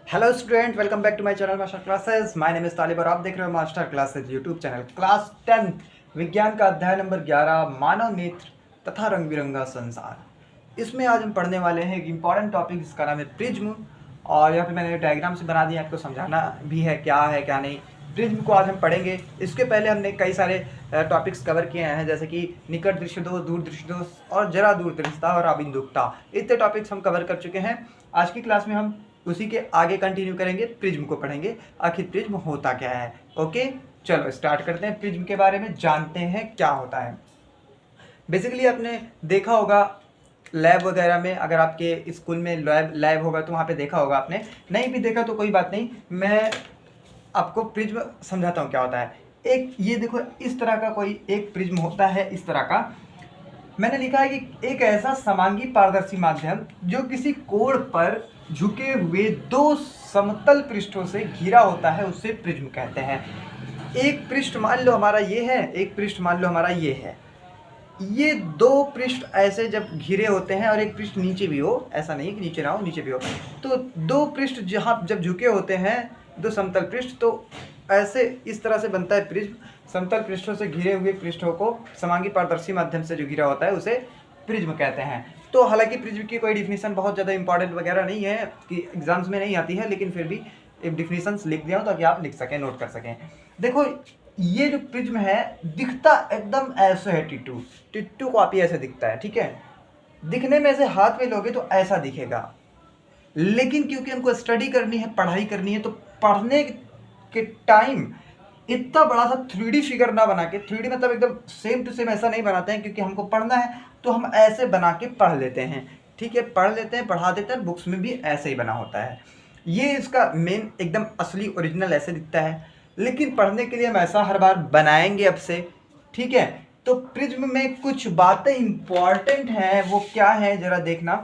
Hello student, welcome back to my channel Master Classes. My name is Talib और आप देख रहे हो Master Classes YouTube channel. Class 10 विज्ञान का अध्याय नंबर 11 मानव नेत्र तथा रंग बिरंगा संसार। इसमें आज हम पढ़ने वाले हैं एक इंपॉर्टेंट टॉपिक जिसका नाम है प्रिज्म। और यहाँ पे मैंने डायग्राम से बना दिया, आपको समझाना भी है क्या नहीं। प्रिज्म को आज हम पढ़ेंगे। इसके पहले हमने कई सारे टॉपिक्स कवर किए हैं, जैसे कि निकट दृश्य दोष, दूर दृश्य दोष और जरा दूर दृश्यता और अबिंदुकता। इतने टॉपिक्स हम कवर कर चुके हैं। आज की क्लास में हम उसी के आगे कंटिन्यू करेंगे, प्रिज्म को पढ़ेंगे, आखिर प्रिज्म होता क्या है। ओके, चलो स्टार्ट करते हैं। प्रिज्म के बारे में जानते हैं क्या होता है। बेसिकली आपने देखा होगा लैब वगैरह में, अगर आपके स्कूल में लैब होगा तो वहाँ पे देखा होगा आपने। नहीं भी देखा तो कोई बात नहीं, मैं आपको प्रिज्म समझाता हूँ क्या होता है। एक ये देखो, इस तरह का कोई एक प्रिज्म होता है। इस तरह का मैंने लिखा है कि एक ऐसा समांगी पारदर्शी माध्यम जो किसी कोण पर झुके हुए दो समतल पृष्ठों से घिरा होता है, उससे प्रिज्म कहते हैं। एक पृष्ठ मान लो हमारा ये है, एक पृष्ठ मान लो हमारा ये है। ये दो पृष्ठ ऐसे जब घिरे होते हैं और एक पृष्ठ नीचे भी हो, ऐसा नहीं कि नीचे ना हो, नीचे भी हो, तो दो पृष्ठ जहाँ जब झुके होते हैं, दो समतल पृष्ठ, तो ऐसे इस तरह से बनता है प्रिज्म। समतल पृष्ठों से घिरे हुए पृष्ठों को समांगी पारदर्शी माध्यम से जो घिरा होता है उसे प्रिज्म कहते हैं। तो हालांकि प्रिज्म की कोई डिफिनीशन बहुत ज़्यादा इंपॉर्टेंट वगैरह नहीं है कि एग्जाम्स में नहीं आती है, लेकिन फिर भी एक डिफिनीशन लिख दिया हूँ ताकि आप लिख सकें, नोट कर सकें। देखो, ये जो प्रिज्म है दिखता एकदम ऐसे है, टिट्टू टिट्टू को आप ही ऐसे दिखता है, ठीक है। दिखने में ऐसे हाथ में लोगे तो ऐसा दिखेगा, लेकिन क्योंकि हमको स्टडी करनी है, पढ़ाई करनी है, तो पढ़ने के टाइम इतना बड़ा सा 3D फिगर ना बना के, 3D मतलब एकदम सेम टू सेम ऐसा नहीं बनाते हैं, क्योंकि हमको पढ़ना है तो हम ऐसे बना के पढ़ लेते हैं, ठीक है। पढ़ लेते हैं, पढ़ा देते हैं, बुक्स में भी ऐसे ही बना होता है। ये इसका मेन एकदम असली ओरिजिनल ऐसे दिखता है, लेकिन पढ़ने के लिए हम ऐसा हर बार बनाएंगे अब से, ठीक है। तो प्रिज्म में कुछ बातें इंपॉर्टेंट हैं, वो क्या है जरा देखना।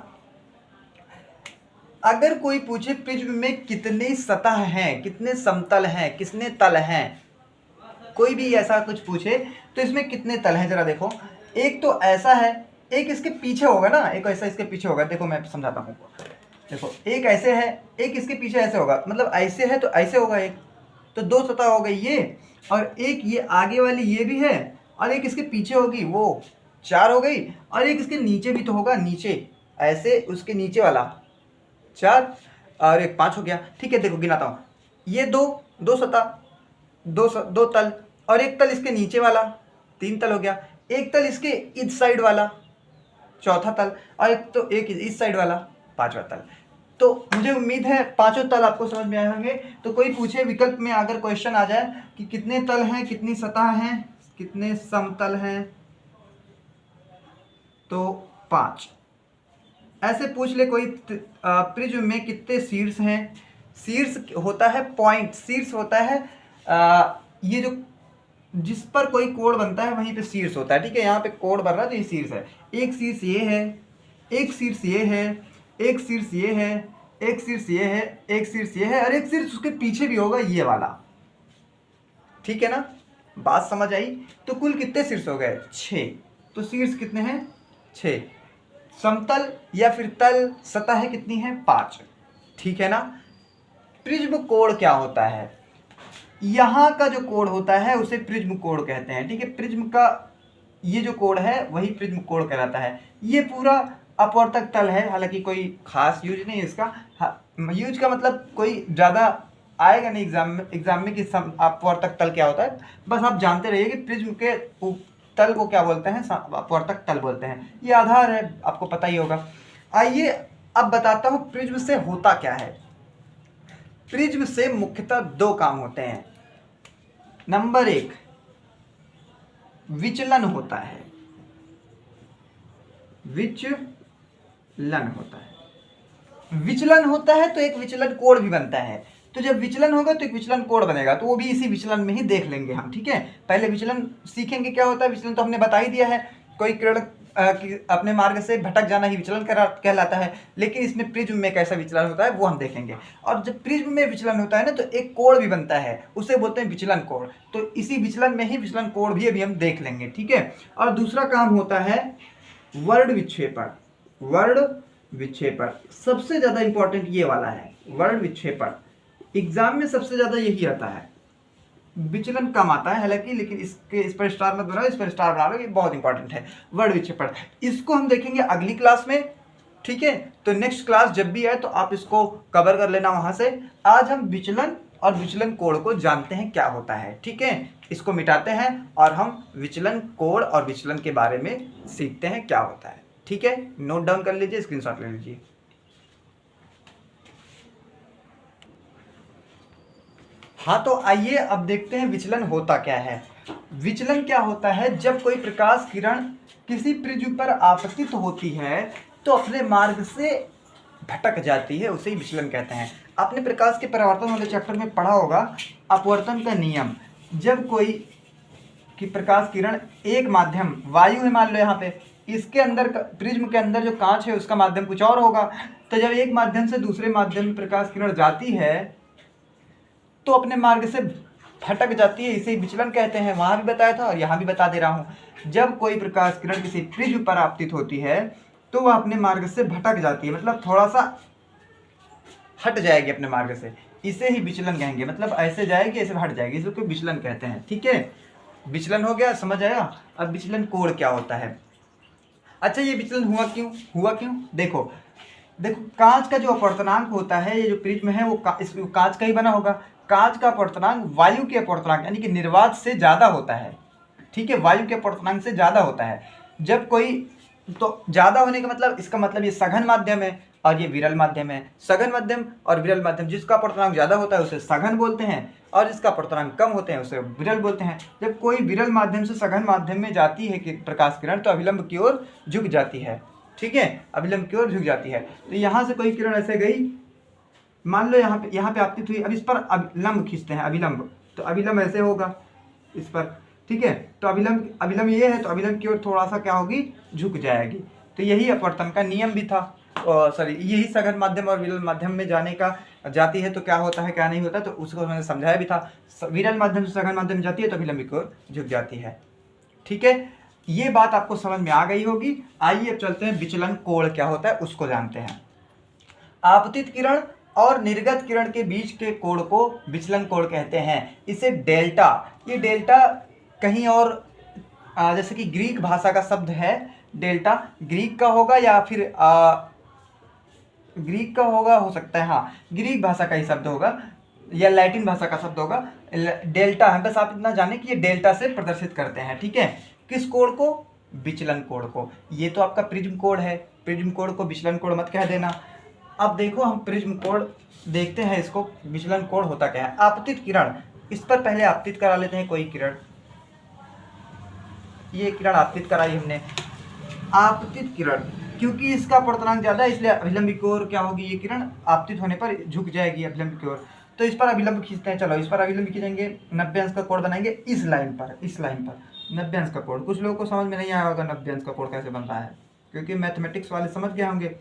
अगर कोई पूछे प्रिज्म में कितनी सतह हैं, कितने समतल हैं, कितने तल हैं, कोई भी ऐसा कुछ पूछे तो इसमें कितने तल हैं जरा देखो। एक तो ऐसा है, एक इसके पीछे होगा ना, एक ऐसा इसके पीछे होगा। देखो मैं समझाता हूँ, देखो एक ऐसे है, एक इसके पीछे ऐसे होगा, मतलब ऐसे है तो ऐसे होगा एक, तो दो सतह हो गई ये, और एक ये आगे वाली ये भी है, और एक इसके पीछे होगी, वो चार हो गई, और एक इसके नीचे भी तो होगा, नीचे ऐसे उसके नीचे वाला चार, और एक पाँच हो गया, ठीक है। देखो गिनाता हूँ, ये दो दो सतह, दो तल, और एक तल इसके नीचे वाला, तीन तल हो गया। एक तल इसके इस साइड वाला, चौथा तल, और एक इस साइड वाला, पांचवा तल। तो मुझे उम्मीद है पांचों तल आपको समझ में आए होंगे। तो कोई पूछे विकल्प में अगर क्वेश्चन आ जाए कि कितने तल हैं, कितनी सतह हैं, कितने समतल हैं, तो 5 ऐसे पूछ ले कोई। प्रिज्म में कितने शीर्ष हैं। शीर्ष होता है पॉइंट, शीर्ष होता है ये जो जिस पर कोई कोण बनता है वहीं पे शीर्ष होता है, ठीक है। यहाँ पे कोण बन रहा है तो ये शीर्ष है। एक शीर्ष ये है, एक शीर्ष ये है, एक शीर्ष ये है, एक शीर्ष ये है, एक शीर्ष ये है, और एक शीर्ष उसके पीछे भी होगा, ये वाला, ठीक है ना। बात समझ आई। तो कुल कितने शीर्ष हो गए? 6। तो शीर्ष कितने हैं? 6। समतल या फिर तल सतह है कितनी है? 5, ठीक है ना। प्रिज्म कोण क्या होता है? यहाँ का जो कोण होता है उसे प्रिज्म कोण कहते हैं, ठीक है। प्रिज्म का ये जो कोण है वही प्रिज्म कोण कहलाता है। ये पूरा अपवर्तक तल है, हालांकि कोई खास यूज नहीं है इसका। यूज का मतलब कोई ज़्यादा आएगा नहीं एग्जाम में कि अपवर्तक तल क्या होता है। बस आप जानते रहिए कि प्रिज्म के तल को क्या बोलते हैं? अपवर्तक तल बोलते हैं। ये आधार है, आपको पता ही होगा। आइए अब बताता हूँ प्रिज्म से होता क्या है। प्रिज्म से मुख्यतः 2 काम होते हैं। नंबर 1, विचलन होता है, विचलन होता है। विचलन होता है तो एक विचलन कोण भी बनता है। तो जब विचलन होगा तो एक विचलन कोण बनेगा, तो वो भी इसी विचलन में ही देख लेंगे हम, ठीक है। पहले विचलन सीखेंगे क्या होता है। विचलन तो हमने बता ही दिया है, कोई किरण अपने मार्ग से भटक जाना ही विचलन कहलाता है। लेकिन इसमें प्रिज्म में कैसा विचलन होता है वो हम देखेंगे। और जब प्रिज्म में विचलन होता है ना, तो एक कोण भी बनता है, उसे बोलते हैं विचलन कोण। तो इसी विचलन में ही विचलन कोण भी अभी हम देख लेंगे, ठीक है। और दूसरा काम होता है वर्ण विक्षेपण। वर्ण विक्षेपण। सबसे ज्यादा इंपॉर्टेंट ये वाला है वर्ड विक्षेपण, एग्जाम में सबसे ज्यादा यही आता है। विचलन कम आता है हालांकि, लेकिन इस पर स्टार मत बनाओ, इस पर स्टार बना लो, ये बहुत इंपॉर्टेंट है वर्ड विक्षेपण। इसको हम देखेंगे अगली क्लास में, ठीक है। तो नेक्स्ट क्लास जब भी है तो आप इसको कवर कर लेना वहां से। आज हम विचलन और विचलन कोण को जानते हैं क्या होता है, ठीक है। इसको मिटाते हैं और हम विचलन कोण और विचलन के बारे में सीखते हैं क्या होता है, ठीक है। नोट डाउन कर लीजिए, स्क्रीनशॉट ले लीजिए। हाँ तो आइए अब देखते हैं विचलन होता क्या है। विचलन क्या होता है, जब कोई प्रकाश किरण किसी प्रिज्म पर आपतित होती है तो अपने मार्ग से भटक जाती है, उसे ही विचलन कहते हैं। आपने प्रकाश के परावर्तन वाले चैप्टर में पढ़ा होगा अपवर्तन का नियम। जब कोई कि प्रकाश किरण एक माध्यम वायु है मान लो यहाँ पे, इसके अंदर प्रिज्म के अंदर जो कांच है उसका माध्यम कुछ और होगा, तो जब एक माध्यम से दूसरे माध्यम में प्रकाश किरण जाती है तो अपने मार्ग से भटक जाती है, इसे विचलन कहते हैं। वहां भी बताया था और यहाँ भी बता दे रहा हूँ। जब कोई प्रकाश किरण किसी प्रिज्म पर आपतित होती है तो वह अपने मार्ग से भटक जाती है, मतलब थोड़ा सा हट जाएगी अपने मार्ग से, इसे ही विचलन कहेंगे। मतलब ऐसे जाएगी ऐसे हट जाएगी, इसको विचलन कहते हैं, ठीक है। विचलन हो गया, समझ आया। अब विचलन कोण क्या होता है। अच्छा ये विचलन हुआ क्यों देखो कांच का जो अपवर्तनांक होता है, ये जो प्रिज्म है वो कांच का ही बना होगा। कांच का अपवर्तनांक वायु के अपवर्तनांक यानी कि निर्वात से ज्यादा होता है, ठीक है। वायु के अपवर्तनांक से ज्यादा होता है। जब कोई तो ज्यादा होने का मतलब, इसका मतलब ये सघन माध्यम है और ये विरल माध्यम है। सघन माध्यम और विरल माध्यम, जिसका अपवर्तनांक ज्यादा होता है उसे सघन बोलते हैं और जिसका अपवर्तनांक कम होते हैं उसे विरल बोलते हैं। जब कोई विरल माध्यम से सघन माध्यम में जाती है कि प्रकाश किरण, तो अभिलंब की ओर झुक जाती है, ठीक है। अभिलंब की ओर झुक जाती है। तो यहाँ से कोई किरण ऐसे गई, मान लो यहाँ पे आपतित हुई। अब इस पर अभिलंब खींचते हैं, अभिलंब, तो अभिलंब ऐसे होगा इस पर, ठीक है। तो अभिलंब ये है तो अभिलंब की ओर थोड़ा सा क्या होगी, झुक जाएगी। तो यही अपवर्तन का नियम भी था, सॉरी यही सघन माध्यम और विरल माध्यम में जाती है तो क्या होता है क्या नहीं होता, तो उसको मैंने समझाया भी था। विरल माध्यम से सघन माध्यम में जाती है तो अभिलंब की ओर झुक जाती है, ठीक है। ये बात आपको समझ में आ गई होगी। आइए अब चलते हैं विचलन कोण क्या होता है उसको जानते हैं। आपतित किरण और निर्गत किरण के बीच के कोण को विचलन कोण कहते हैं। इसे डेल्टा, ये डेल्टा कहीं और जैसे कि ग्रीक भाषा का शब्द है डेल्टा, ग्रीक का होगा या फिर ग्रीक का होगा, हो सकता है, हाँ ग्रीक भाषा का ही शब्द होगा या लैटिन भाषा का शब्द होगा। डेल्टा है, बस आप इतना जाने कि ये डेल्टा से प्रदर्शित करते हैं, ठीक है। किस कोण को, विचलन कोण को। ये तो आपका प्रिज्म कोण है, प्रिज्म कोण को विचलन कोण मत कह देना। अब देखो हम प्रिज्म कोण देखते हैं, इसको विचलन कोण होता क्या है। आपतित किरण, इस पर पहले आपतित करा लेते हैं कोई किरण, ये किरण आपतित कराई हमने। आपतित किरण क्योंकि इसका अपवर्तनांक ज्यादा है इसलिए अभिलंब की ओर क्या होगी, ये किरण आपतित होने पर झुक जाएगी अभिलंब की ओर। तो इस पर अभिलंब खींचते हैं, चलो इस पर अभिलंब खींचेंगे, 90 अंश का कोण बनाएंगे इस लाइन पर 90 अंश का कोण। कुछ लोगों को समझ में नहीं आया होगा 90 अंश का कोण कैसे बनता है, क्योंकि मैथमेटिक्स वाले समझ गए होंगे,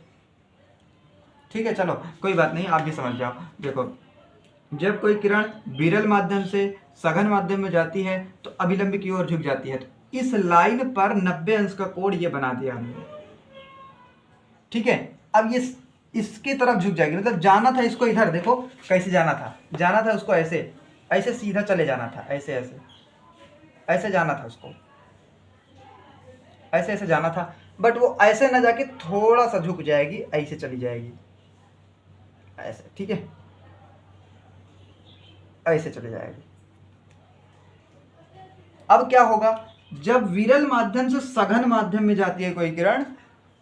ठीक है। चलो कोई बात नहीं, आप भी समझ जाओ। देखो जब कोई किरण विरल माध्यम से सघन माध्यम में जाती है तो अभिलंब की ओर झुक जाती है। तो इस लाइन पर 90 अंश का कोण ये बना दिया हमने, ठीक है। अब ये इसके तरफ झुक जाएगी, मतलब जाना था इसको इधर, देखो कैसे जाना था उसको ऐसे सीधा चले जाना था, ऐसे जाना था उसको, ऐसे जाना था, बट वो ऐसे ना जाके थोड़ा सा झुक जाएगी, ऐसे चली जाएगी, ऐसे, ठीक है, ऐसे चले जाएगी। अब क्या होगा, जब विरल माध्यम से सघन माध्यम में जाती है कोई किरण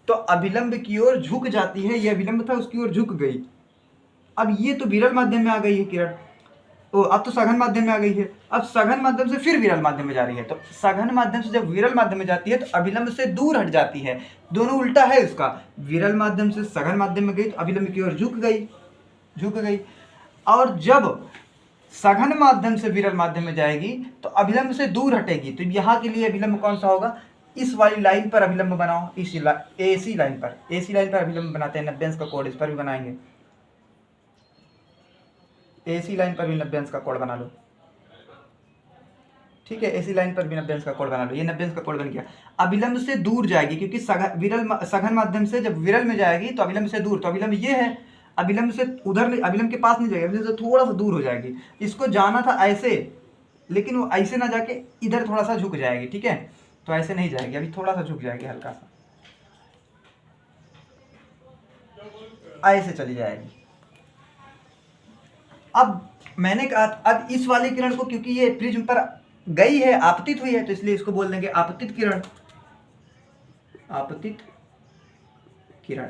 तो अभिलंब की ओर झुक जाती है। यह अभिलंब था उसकी ओर झुक गई। अब ये तो विरल माध्यम में आ गई है किरण, अब तो सघन माध्यम में आ गई है। अब सघन माध्यम से फिर विरल माध्यम में जा रही है, तो सघन माध्यम से जब विरल माध्यम में जाती है तो अभिलंब से दूर हट जाती है। दोनों उल्टा है उसका, विरल माध्यम से सघन माध्यम में गई तो अभिलंब की ओर झुक गई। और जब सघन माध्यम से विरल माध्यम में जाएगी तो अभिलंब से दूर हटेगी। तो यहाँ के लिए अभिलंब कौन सा होगा, इस वाली लाइन पर अभिलंब बनाओ, एसी लाइन पर अभिलंब बनाते हैं। 90 अंश का कोण इस पर भी बनाएंगे, एसी लाइन पर भी 90 अंश का कोण बना लो, ठीक है, ऐसी लाइन पर भी 90 अंश का कोण बना लो। ये 90 अंश का कोण बन गया। अभिलंब से दूर जाएगी, क्योंकि सघन माध्यम से जब विरल में जाएगी तो अभिलंब से दूर, तो अभिलंब ये है, अभिलंब से उधर नहीं, अभिलंब के पास नहीं जाएगी, अभिलंब से थोड़ा सा दूर हो जाएगी। इसको जाना था ऐसे, लेकिन वो ऐसे ना जाके इधर थोड़ा सा झुक जाएगी। ठीक है, तो ऐसे नहीं जाएगी, अभी थोड़ा सा झुक जाएगी, हल्का सा ऐसे चली जाएगी। अब मैंने कहा, अब इस वाली किरण को, क्योंकि ये प्रिज्म पर गई है, आपतित हुई है, तो इसलिए इसको बोल देंगे आपतित किरण। आपतित किरण।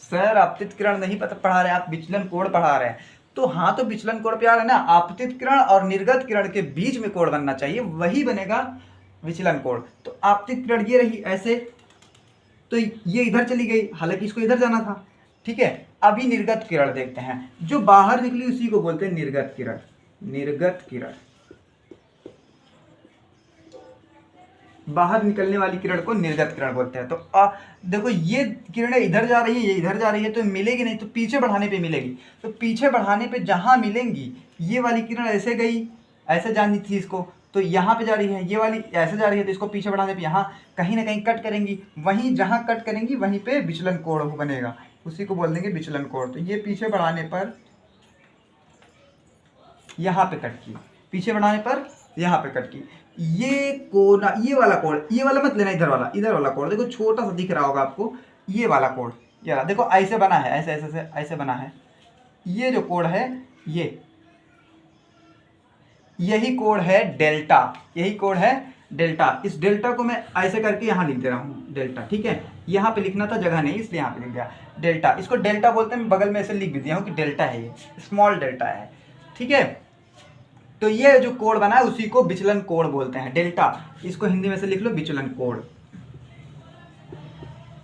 सर आपतित किरण नहीं पता पढ़ा रहे, आप विचलन कोण पढ़ा रहे हैं। तो हाँ, तो विचलन कोण पे आ रहा है ना, आपतित किरण और निर्गत किरण के बीच में कोण बनना चाहिए, वही बनेगा विचलन कोण। तो आपतित किरण ये रही ऐसे, तो ये इधर चली गई, हालांकि इसको इधर जाना था। ठीक है, अभी निर्गत किरण देखते हैं, जो बाहर निकली उसी को बोलते हैं निर्गत किरण। निर्गत किरण, बाहर निकलने वाली किरण को निर्गत किरण बोलते हैं। तो देखो, ये किरणें इधर जा रही है, ये इधर जा रही है, तो मिलेगी नहीं, तो पीछे बढ़ाने पे मिलेगी। तो पीछे बढ़ाने पे जहां मिलेंगी, ये वाली किरण ऐसे गई, ऐसे जानी थी इसको, तो यहाँ पे जा रही है, ये वाली ऐसे जा रही है, तो इसको पीछे बढ़ाने पे यहाँ कहीं ना कहीं कट करेंगी, वहीं जहाँ कट करेंगी वहीं पे विचलन कोण बनेगा, उसी को बोल देंगे विचलन कोण। तो ये पीछे बढ़ाने पर यहाँ पे कट की, पीछे बढ़ाने पर यहाँ पे कट की, ये कोण, ये वाला कोण, ये वाला मत लेना, इधर वाला, इधर वाला कोण देखो छोटा सा दिख रहा होगा आपको, ये वाला कोण, ये वाला देखो ऐसे बना है, ऐसे ऐसे ऐसे बना है। ये जो कोण है, ये यही कोण है डेल्टा, यही कोण है डेल्टा। इस डेल्टा को मैं ऐसे करके यहाँ लिख दे रहा हूँ डेल्टा। ठीक है, यहाँ पे लिखना था, जगह नहीं, इसलिए यहाँ पे लिख दिया डेल्टा। इसको डेल्टा बोलते हैं, बगल में ऐसे लिख भी दिया हूँ कि डेल्टा है, ये स्मॉल डेल्टा है। ठीक है, तो ये जो कोण बना है उसी को विचलन कोण बोलते हैं, डेल्टा। इसको हिंदी में से लिख लो विचलन कोण,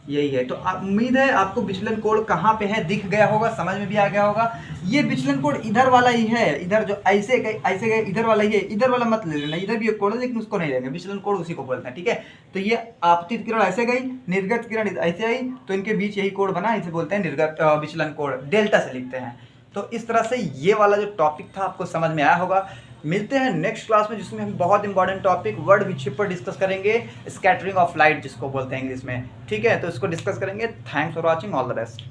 यही है। तो उम्मीद है आपको विचलन कोण कहाँ पे है दिख गया होगा, समझ में भी आ गया होगा। ये विचलन कोण इधर वाला ही है, इधर जो ऐसे गए इधर वाला ही है, इधर वाला मत ले लेना, इधर भी एक कोण है लेकिन उसको नहीं लेंगे, विचलन कोण उसी को बोलते हैं। ठीक है, तो ये आपतित किरण ऐसे गई, निर्गत किरण ऐसे आई, तो इनके बीच यही कोण बना, इसे बोलते हैं निर्गत विचलन कोण, डेल्टा से लिखते हैं। तो इस तरह से ये वाला जो टॉपिक था आपको समझ में आया होगा। मिलते हैं नेक्स्ट क्लास में, जिसमें हम बहुत इंपॉर्टेंट टॉपिक वर्ड विक्षेप पर डिस्कस करेंगे, स्कैटरिंग ऑफ लाइट जिसको बोलते हैं इंग्लिश में। ठीक है, तो इसको डिस्कस करेंगे। Thanks for watching, all the best.